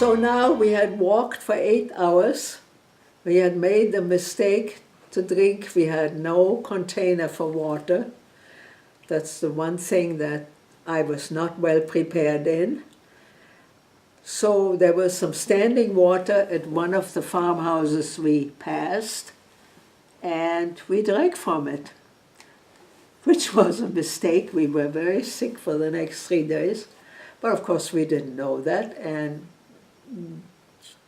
So now we had walked for 8 hours. We had made the mistake to drink. We had no container for water. That's the one thing that I was not well prepared in. So there was some standing water at one of the farmhouses we passed, and we drank from it, which was a mistake. We were very sick for the next 3 days, but of course we didn't know that, and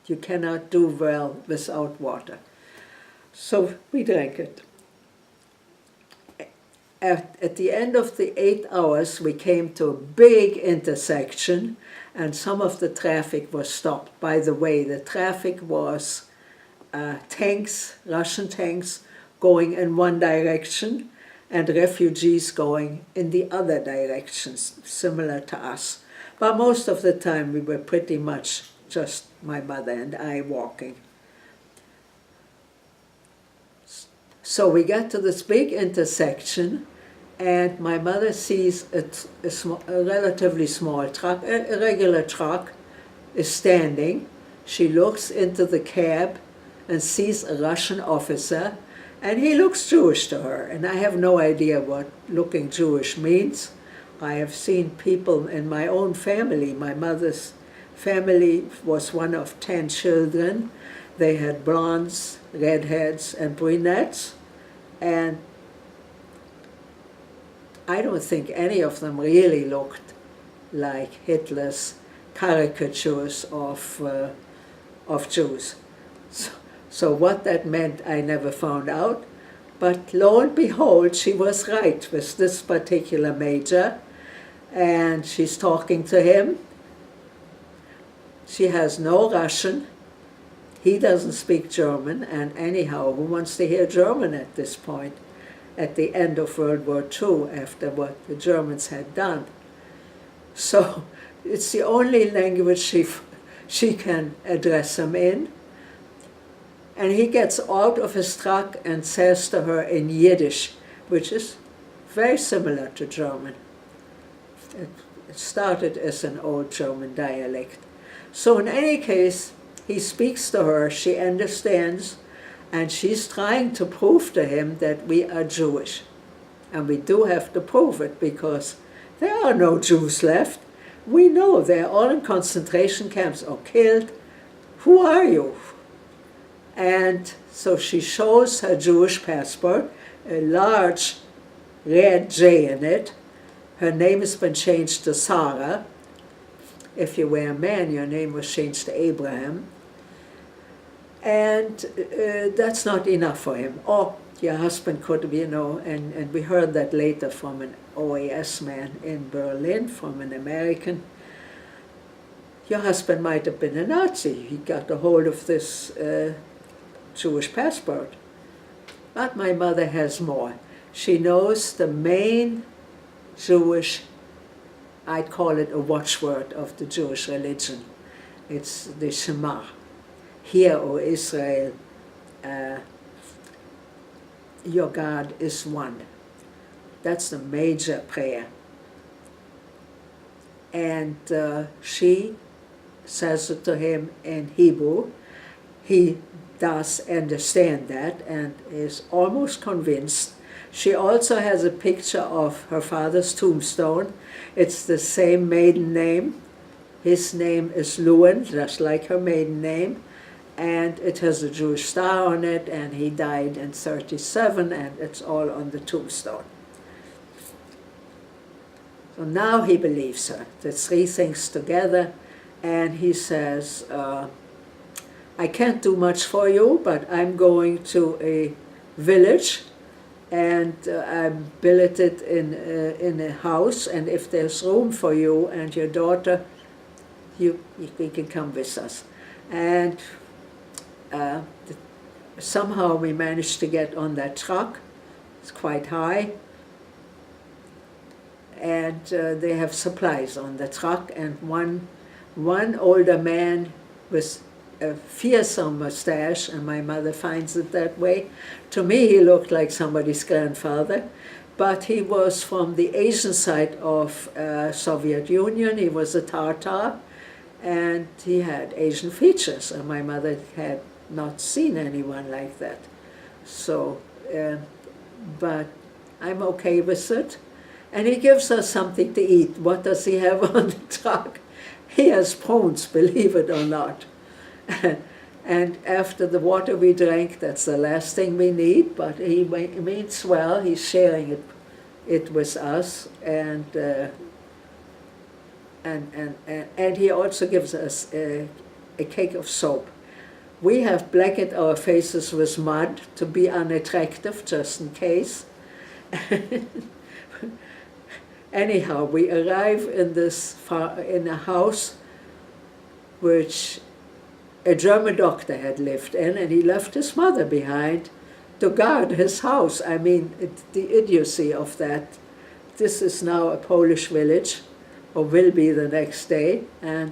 you cannot do well without water. So we drank it. At the end of the 8 hours, we came to a big intersection, and some of the traffic was stopped. By the way, the traffic was tanks, Russian tanks, going in one direction, and refugees going in the other direction, similar to us. But most of the time, we were pretty much just my mother and I walking. So we got to this big intersection, and my mother sees a relatively small truck, a regular truck, is standing. She looks into the cab and sees a Russian officer, and he looks Jewish to her. And I have no idea what looking Jewish means. I have seen people in my own family. My mother's family was one of 10 children. They had blondes, redheads, and brunettes, and I don't think any of them really looked like Hitler's caricatures of Jews. So what that meant, I never found out. But lo and behold, she was right with this particular major, and she's talking to him. She has no Russian. He doesn't speak German, and anyhow, who wants to hear German at this point, at the end of World War II, after what the Germans had done? So it's the only language she can address him in. And he gets out of his truck and says to her in Yiddish, which is very similar to German. It started as an old German dialect. So in any case, he speaks to her, she understands, and she's trying to prove to him that we are Jewish. And we do have to prove it, because there are no Jews left. We know they're all in concentration camps or killed. Who are you? And so she shows her Jewish passport, a large red J in it. Her name has been changed to Sarah. If you were a man, your name was changed to Abraham. And that's not enough for him. Oh, your husband could, and we heard that later from an OAS man in Berlin, from an American. Your husband might have been a Nazi. He got a hold of this Jewish passport. But my mother has more. She knows the main Jewish, I'd call it a watchword of the Jewish religion. It's the Shema. Hear, O Israel, your God is one. That's the major prayer. And she says it to him in Hebrew. He does understand that and is almost convinced. She also has a picture of her father's tombstone. It's the same maiden name. His name is Lewin, just like her maiden name. And it has a Jewish star on it, and he died in 1937, and it's all on the tombstone. So now he believes her, the three things together, and he says, I can't do much for you, but I'm going to a village, and I'm billeted in a house, and if there's room for you and your daughter, you can come with us. And somehow we managed to get on that truck. It's quite high. And they have supplies on the truck, and one older man with a fearsome mustache, and my mother finds it that way. To me, he looked like somebody's grandfather, but he was from the Asian side of Soviet Union. He was a Tatar, and he had Asian features, and my mother had not seen anyone like that. So, but I'm okay with it. And he gives us something to eat. What does he have on the truck? He has prawns, believe it or not. And after the water we drank, that's the last thing we need, but he means well. He's sharing it with us, and he also gives us a cake of soap. We have blackened our faces with mud to be unattractive, just in case. Anyhow, we arrive in a house which a German doctor had lived in, and he left his mother behind to guard his house. I mean, the idiocy of that. This is now a Polish village, or will be the next day, and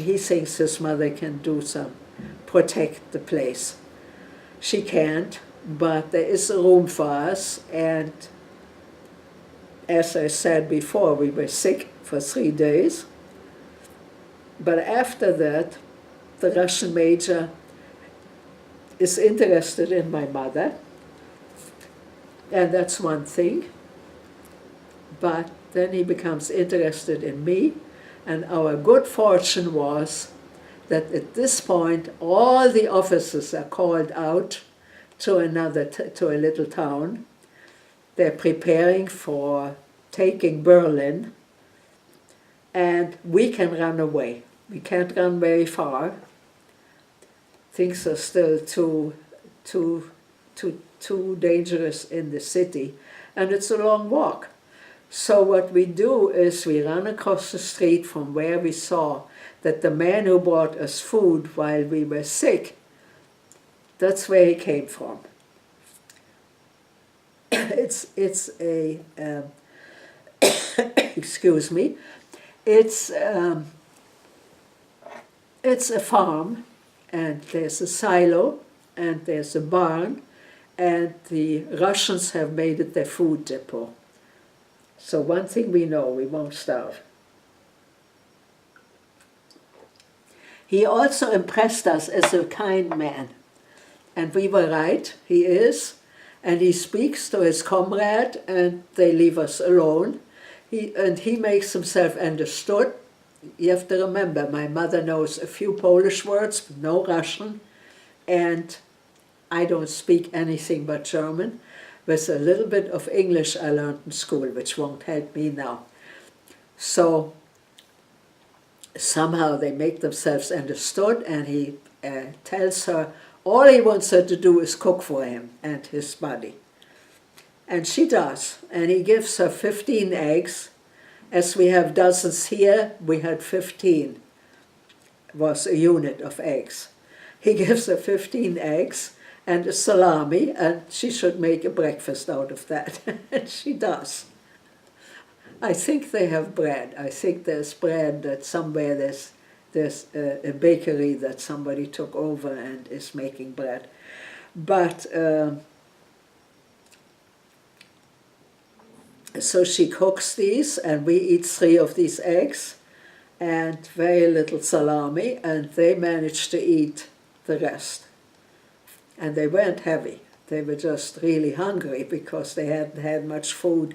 he thinks his mother can do some, protect the place. She can't, but there is a room for us, and as I said before, we were sick for 3 days. But after that, the Russian major is interested in my mother, and that's one thing. But then he becomes interested in me, and our good fortune was that at this point, all the officers are called out to a little town. They're preparing for taking Berlin, and we can run away. We can't run very far. Things are still too dangerous in the city, and it's a long walk. So what we do is we run across the street from where we saw that the man who brought us food while we were sick, that's where he came from. It's a excuse me. It's a farm, and there's a silo, and there's a barn, and the Russians have made it their food depot. So one thing we know, we won't starve. He also impressed us as a kind man, and we were right, he is, and he speaks to his comrade, and they leave us alone. He makes himself understood. You have to remember, my mother knows a few Polish words, but no Russian, and I don't speak anything but German, with a little bit of English I learned in school, which won't help me now. So somehow they make themselves understood, and he tells her all he wants her to do is cook for him and his buddy. And she does, and he gives her 15 eggs. As we have dozens here, we had 15, was a unit of eggs. He gives her 15 eggs and a salami, and she should make a breakfast out of that, and she does. I think they have bread. I think there's bread that somewhere there's a bakery that somebody took over and is making bread. But so she cooks these, and we eat 3 of these eggs and very little salami, and they managed to eat the rest. And they weren't heavy. They were just really hungry because they hadn't had much food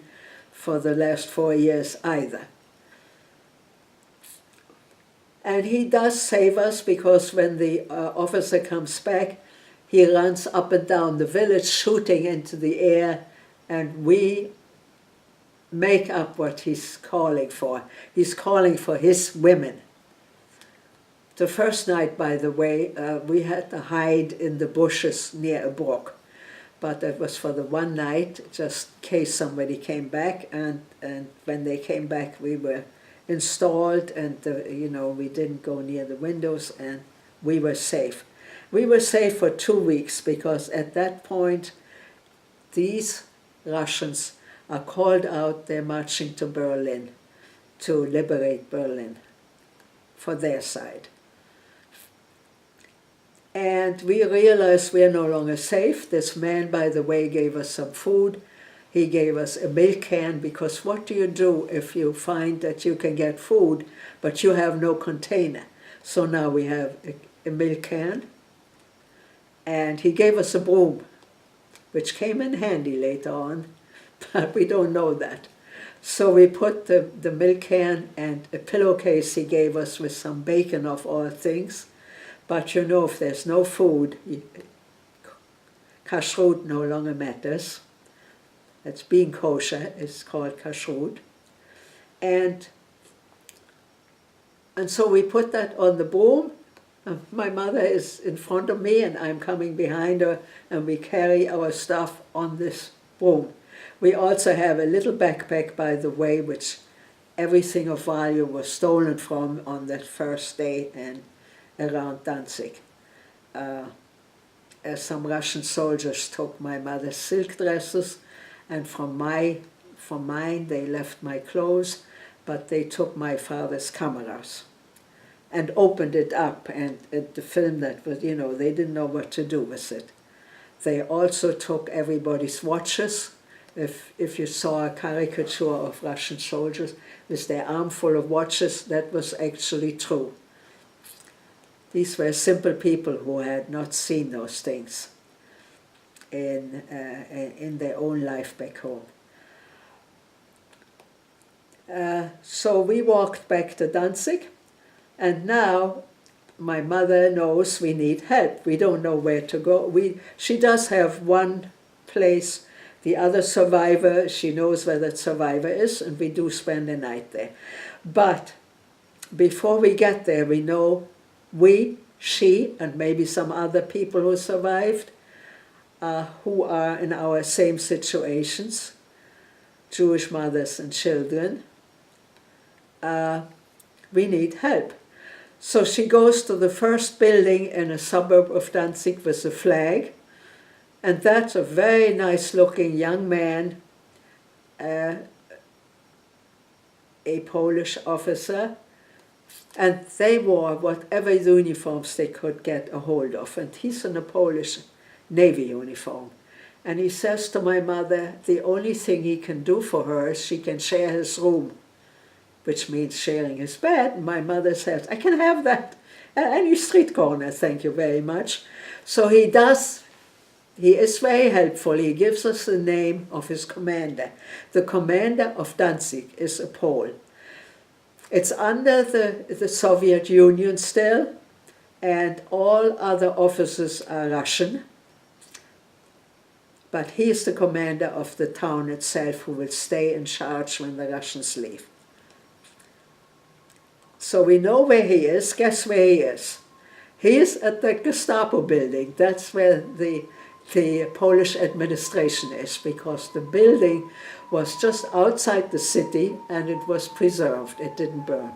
for the last 4 years either. And he does save us, because when the officer comes back, he runs up and down the village shooting into the air, and we make up what he's calling for. He's calling for his women. The first night, by the way, we had to hide in the bushes near a brook. But that was for the one night, just in case somebody came back. And when they came back, we were installed, and we didn't go near the windows, and we were safe. We were safe for 2 weeks, because at that point, these Russians are called out. They're marching to Berlin to liberate Berlin for their side. And we realized we are no longer safe. This man, by the way, gave us some food. he gave us a milk can, because what do you do if you find that you can get food, but you have no container? So now we have a milk can, and he gave us a broom, which came in handy later on, but we don't know that. So we put the milk can and a pillowcase he gave us with some bacon of all things. But you know, if there's no food, kashrut no longer matters. It's being kosher, it's called kashrut. And so we put that on the broom. My mother is in front of me and I'm coming behind her, and we carry our stuff on this broom. We also have a little backpack, by the way, which everything of value was stolen from on that first day and around Danzig. Some Russian soldiers took my mother's silk dresses, and from mine they left my clothes, but they took my father's cameras and opened it up, and the film that was, you know, they didn't know what to do with it. They also took everybody's watches. If you saw a caricature of Russian soldiers with their arm full of watches, that was actually true. These were simple people who had not seen those things in their own life back home. So we walked back to Danzig, and now my mother knows we need help. We don't know where to go. She does have one place. The other survivor, she knows where that survivor is, and we do spend the night there. But before we get there, we know she, and maybe some other people who survived, who are in our same situations, Jewish mothers and children, we need help. So she goes to the first building in a suburb of Danzig with a flag, and that's a very nice-looking young man, a Polish officer, and they wore whatever uniforms they could get a hold of, and he's in a Polish Navy uniform. And he says to my mother, the only thing he can do for her is she can share his room, which means sharing his bed. And my mother says, I can have that at any street corner, thank you very much. So he does. He is very helpful. He gives us the name of his commander. The commander of Danzig is a Pole. It's under the Soviet Union still, and all other officers are Russian. But he is the commander of the town itself, who will stay in charge when the Russians leave. So we know where he is. Guess where he is? He is at the Gestapo building. That's where the Polish administration is, because the building was just outside the city and it was preserved. It didn't burn.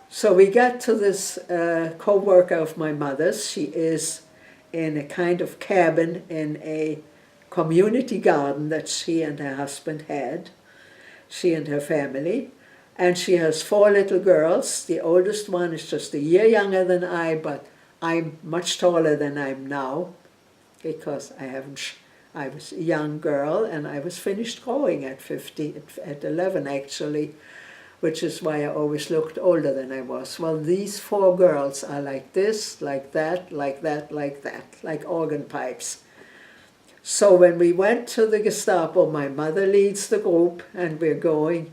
So we get to this co-worker of my mother's. She is in a kind of cabin in a community garden that she and her husband had, she and her family. And she has 4 little girls. The oldest one is just a year younger than I, but I'm much taller than I am now, because I was a young girl and I was finished growing at 11 actually, which is why I always looked older than I was. Well, these 4 girls are like this, like that, like that, like that, like organ pipes. So when we went to the Gestapo, my mother leads the group and we're going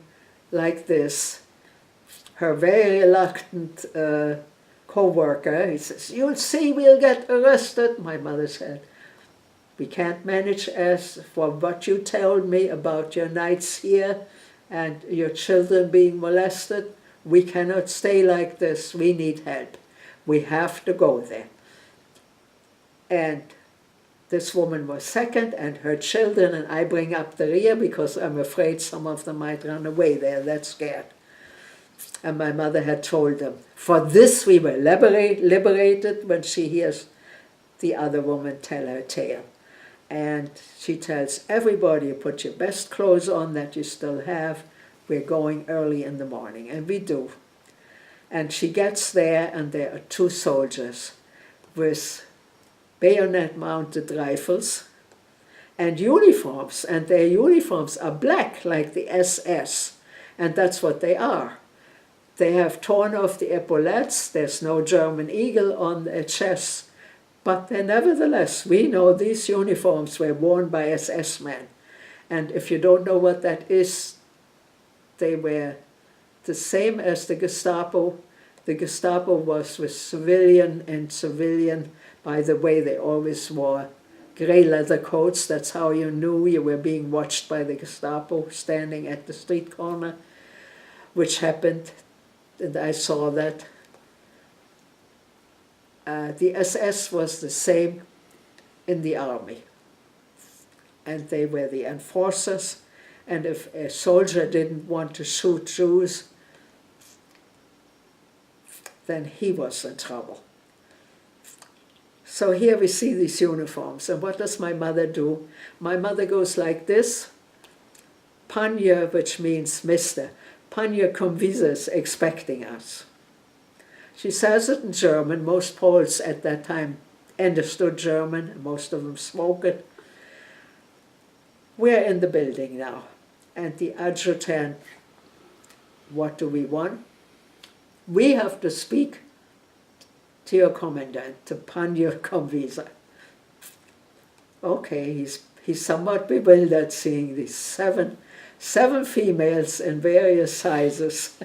like this. Her very reluctant co-worker, he says, you'll see, we'll get arrested. My mother said, we can't manage as for what you told me about your nights here and your children being molested. We cannot stay like this. We need help. We have to go there. And this woman was second, and her children, and I bring up the rear because I'm afraid some of them might run away. They're that scared. And my mother had told them. For this we were liberated when she hears the other woman tell her tale. And she tells everybody, you put your best clothes on that you still have. We're going early in the morning. And we do. And she gets there, and there are 2 soldiers with bayonet-mounted rifles, and uniforms, and their uniforms are black like the SS, and that's what they are. They have torn off the epaulettes, there's no German eagle on their chests, but nevertheless, we know these uniforms were worn by SS men. And if you don't know what that is, they were the same as the Gestapo. The Gestapo was with civilian and civilian. By the way, they always wore gray leather coats. That's how you knew you were being watched by the Gestapo, standing at the street corner, which happened, and I saw that. The SS was the same in the army, and they were the enforcers, and if a soldier didn't want to shoot Jews, then he was in trouble. So here we see these uniforms, and what does my mother do? My mother goes like this, Panie, which means Mister. Panie Komwises, expecting us. She says it in German. Most Poles at that time understood German, and most of them spoke it. We're in the building now, and the adjutant, what do we want? We have to speak to your commandant, to Panie Komwisa. Okay, he's somewhat bewildered seeing these seven females in various sizes.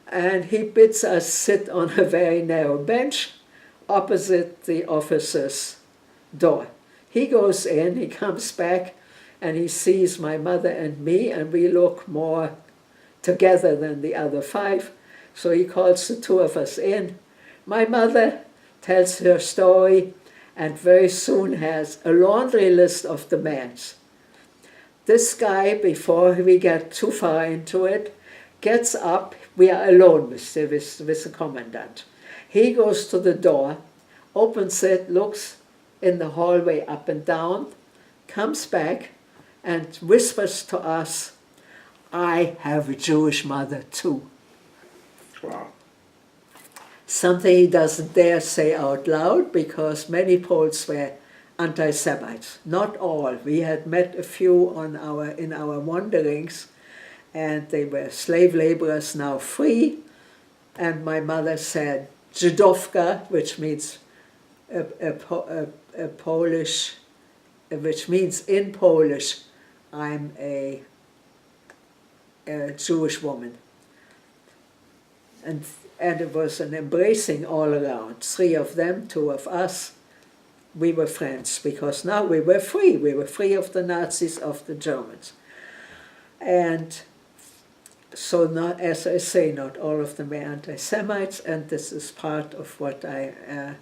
And he bids us sit on a very narrow bench opposite the officer's door. He goes in, he comes back, and he sees my mother and me, and we look more together than the other five. So he calls the two of us in. My mother tells her story, and very soon has a laundry list of demands. This guy, before we get too far into it, gets up. We are alone with the commandant. He goes to the door, opens it, looks in the hallway up and down, comes back and whispers to us, I have a Jewish mother too. Wow. Something he doesn't dare say out loud, because many Poles were anti-Semites. Not all. We had met a few in our wanderings, and they were slave laborers now free. And my mother said, Judoka, which means a Polish, which means in Polish, I'm a Jewish woman. And it was an embracing all around. 3 of them, 2 of us. We were friends, because now we were free. We were free of the Nazis, of the Germans. And so, not, as I say, not all of them were anti-Semites, and this is part of what I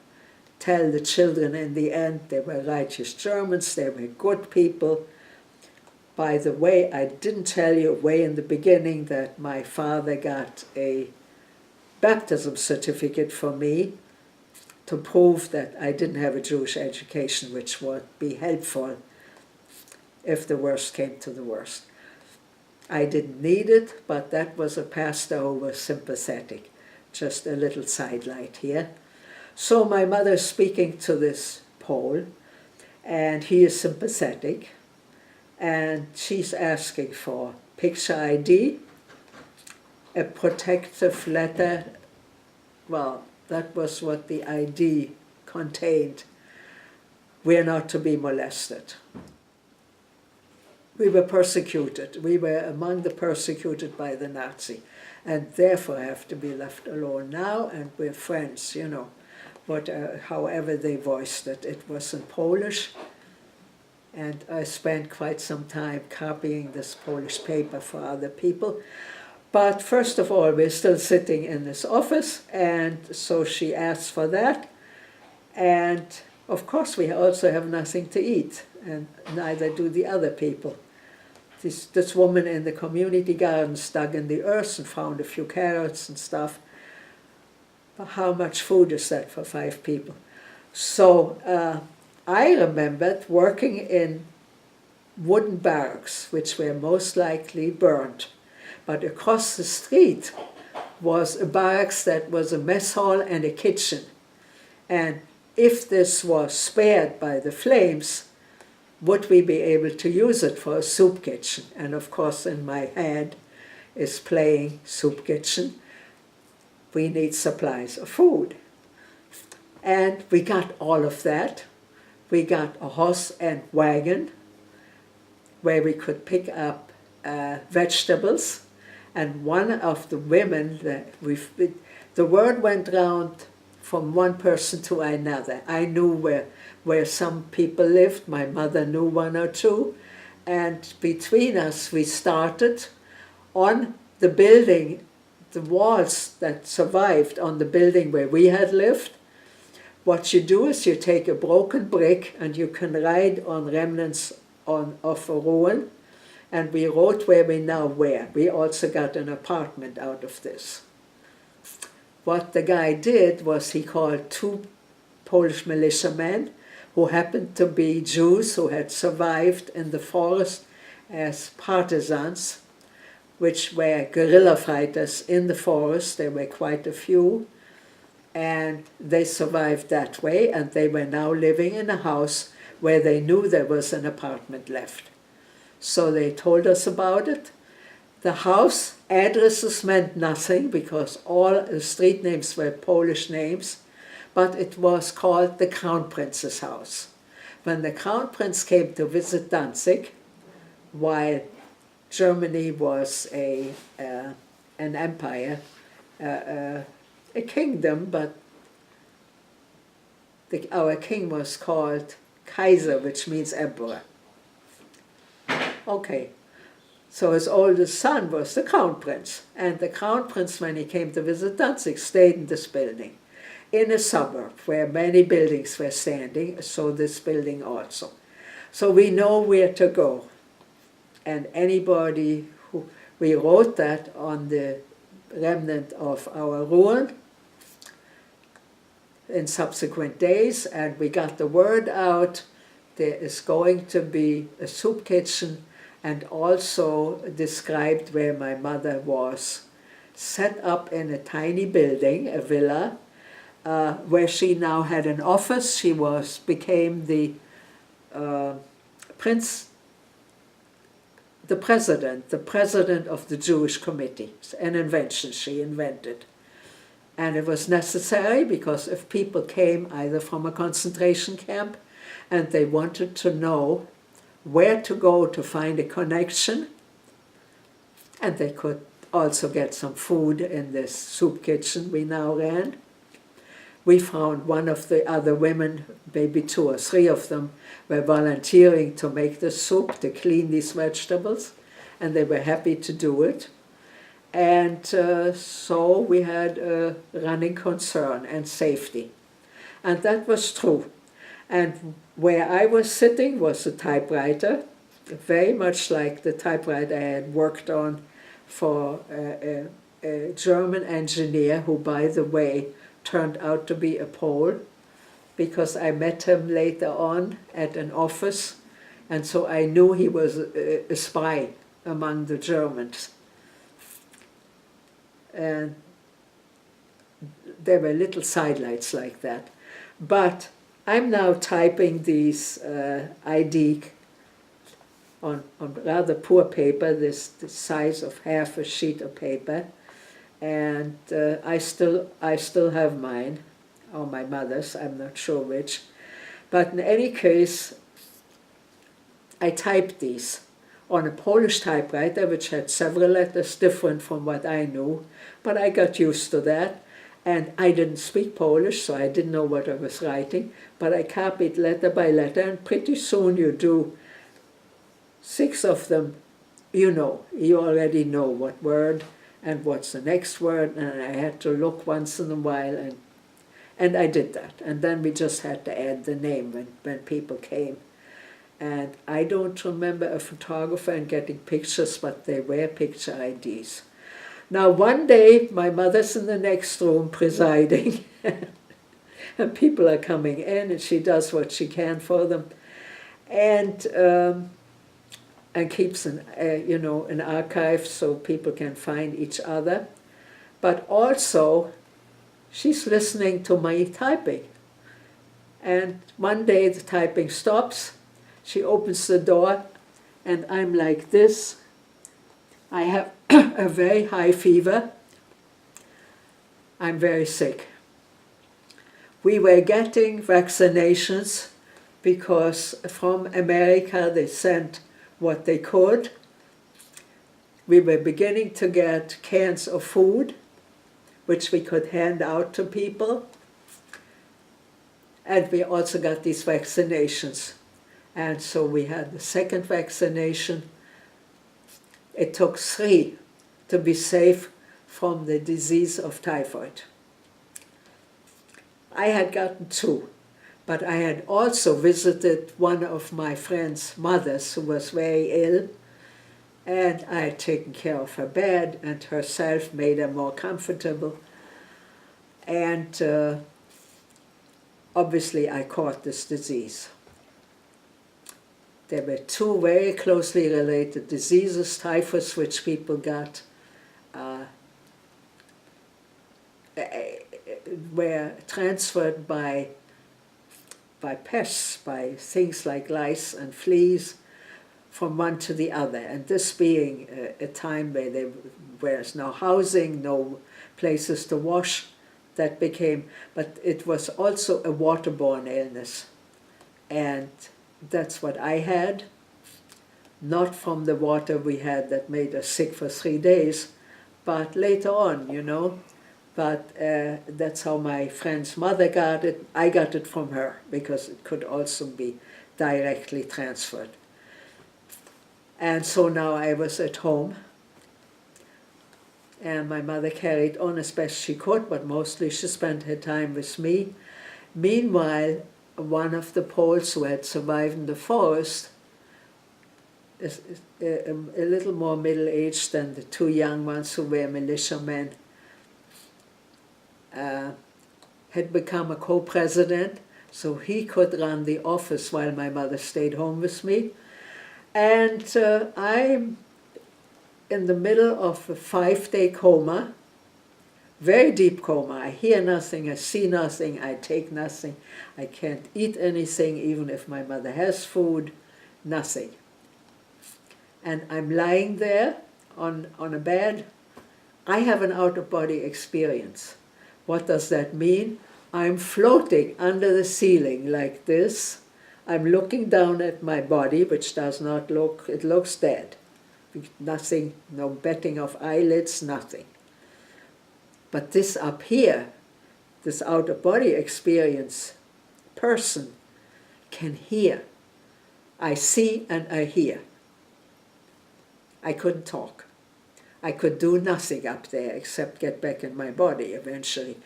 tell the children in the end. They were righteous Germans, they were good people. By the way, I didn't tell you way in the beginning that my father got a baptism certificate for me to prove that I didn't have a Jewish education, which would be helpful if the worst came to the worst. I didn't need it, but that was a pastor who was sympathetic. Just a little sidelight here. So my mother is speaking to this Pole, and he is sympathetic, and she's asking for picture ID, a protective letter. Well, that was what the ID contained. We're not to be molested. We were persecuted. We were among the persecuted by the Nazi, and therefore have to be left alone now, and we're friends, you know. But however they voiced it, it was in Polish, and I spent quite some time copying this Polish paper for other people. But first of all, we're still sitting in this office, and so she asked for that. And of course, we also have nothing to eat, and neither do the other people. This woman in the community gardens dug in the earth and found a few carrots and stuff. But how much food is that for 5 people? So I remembered working in wooden barracks, which were most likely burned. But across the street was a barracks that was a mess hall and a kitchen. And if this was spared by the flames, would we be able to use it for a soup kitchen? And of course in my head is playing soup kitchen. We need supplies of food. And we got all of that. We got a horse and wagon where we could pick up vegetables. And one of the women, the word went round from one person to another. I knew where some people lived. My mother knew one or two. And between us, we started on the building, the walls that survived on the building where we had lived. What you do is you take a broken brick and you can ride on remnants of a ruin. And we wrote where we now were. We also got an apartment out of this. What the guy did was he called two Polish militiamen who happened to be Jews who had survived in the forest as partisans, which were guerrilla fighters in the forest. There were quite a few. And they survived that way, and they were now living in a house where they knew there was an apartment left. So they told us about it. The house addresses meant nothing because all the street names were Polish names, but it was called the Crown Prince's house. When the Crown Prince came to visit Danzig, while Germany was an empire, a kingdom, but our king was called Kaiser, which means emperor. Okay, so his oldest son was the Crown Prince, and the Crown Prince, when he came to visit Danzig, stayed in this building, in a suburb where many buildings were standing, so this building also. So we know where to go, and anybody who, we wrote that on the remnant of our ruin in subsequent days, and we got the word out. There is going to be a soup kitchen, and also described where my mother was, set up in a tiny building, a villa, where she now had an office. She became the president of the Jewish Committee, an invention she invented. And it was necessary because if people came either from a concentration camp and they wanted to know where to go to find a connection, and they could also get some food in this soup kitchen we now ran. We found one of the other women, maybe two or three of them, were volunteering to make the soup, to clean these vegetables, and they were happy to do it. And so we had a running concern and safety. And that was true. And where I was sitting was a typewriter, very much like the typewriter I had worked on for a German engineer who, by the way, turned out to be a Pole, because I met him later on at an office, and so I knew he was a spy among the Germans. And there were little sidelights like that. But I'm now typing these ID on rather poor paper, the size of half a sheet of paper, and I still have mine, or my mother's, I'm not sure which. But in any case, I typed these on a Polish typewriter, which had several letters different from what I knew, but I got used to that. And I didn't speak Polish, so I didn't know what I was writing, but I copied letter by letter, and pretty soon you do 6 of them, you already know what word and what's the next word, and I had to look once in a while, and I did that. And then we just had to add the name when people came. And I don't remember a photographer and getting pictures, but they were picture IDs. Now one day, my mother's in the next room presiding, and people are coming in, and she does what she can for them, and keeps an archive so people can find each other. But also, she's listening to my typing. And one day the typing stops, She opens the door, and I'm like this. I have a very high fever. I'm very sick. We were getting vaccinations because from America they sent what they could. We were beginning to get cans of food, which we could hand out to people. And we also got these vaccinations. And so we had the second vaccination. It took 3 to be safe from the disease of typhoid. I had gotten 2, but I had also visited one of my friend's mothers who was very ill, and I had taken care of her bed and herself, made her more comfortable. And obviously I caught this disease. There were 2 very closely related diseases, typhus, which people got, were transferred by pests, by things like lice and fleas, from one to the other. And this being a time where there was no housing, no places to wash, that became, but it was also a waterborne illness. And that's what I had, not from the water we had that made us sick for 3 days, but later on, you know. But that's how my friend's mother got it. I got it from her, because it could also be directly transferred. And so now I was at home, and my mother carried on as best she could, but mostly she spent her time with me. Meanwhile, one of the Poles who had survived in the forest, a little more middle-aged than the 2 young ones who were militiamen, had become a co-president, so he could run the office while my mother stayed home with me. And I'm in the middle of a 5-day coma, very deep coma. I hear nothing, I see nothing, I take nothing. I can't eat anything, even if my mother has food, nothing. And I'm lying there on a bed. I have an out-of-body experience. What does that mean? I'm floating under the ceiling like this. I'm looking down at my body, which does not look, it looks dead. Nothing, no betting of eyelids, nothing. But this up here, this out-of-body experience person can hear. I see and I hear. I couldn't talk. I could do nothing up there except get back in my body eventually.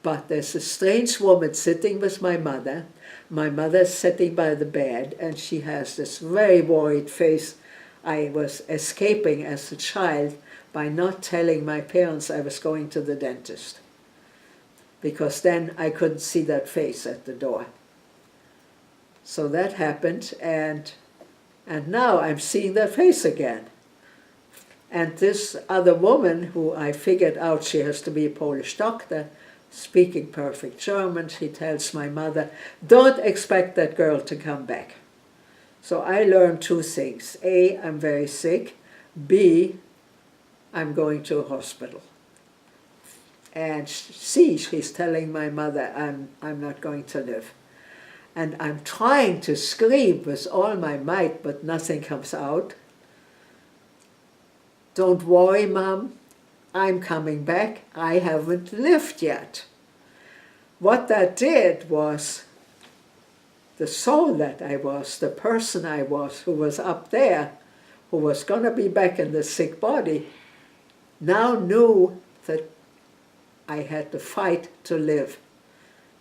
But there's a strange woman sitting with my mother. My mother's sitting by the bed, and she has this very worried face. I was escaping as a child by not telling my parents I was going to the dentist, because then I couldn't see that face at the door. So that happened, and now I'm seeing that face again. And this other woman, who I figured out she has to be a Polish doctor, speaking perfect German, she tells my mother, don't expect that girl to come back. So I learned 2 things. A, I'm very sick. B, I'm going to a hospital. And C, she's telling my mother I'm not going to live. And I'm trying to scream with all my might, but nothing comes out. Don't worry, Mom, I'm coming back. I haven't lived yet. What that did was, the soul that I was, the person I was, who was up there, who was going to be back in the sick body, now knew that I had to fight to live.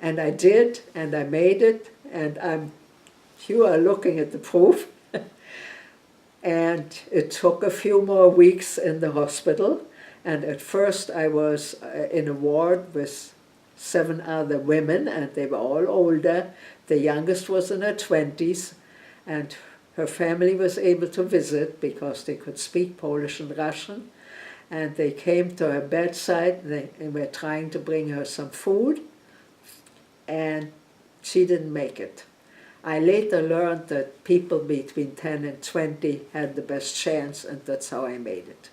And I did, and I made it, and you are looking at the proof. And it took a few more weeks in the hospital, and at first I was in a ward with 7 other women, and they were all older. The youngest was in her 20s, and her family was able to visit because they could speak Polish and Russian. And they came to her bedside, and they were trying to bring her some food, and she didn't make it. I later learned that people between 10 and 20 had the best chance, and that's how I made it.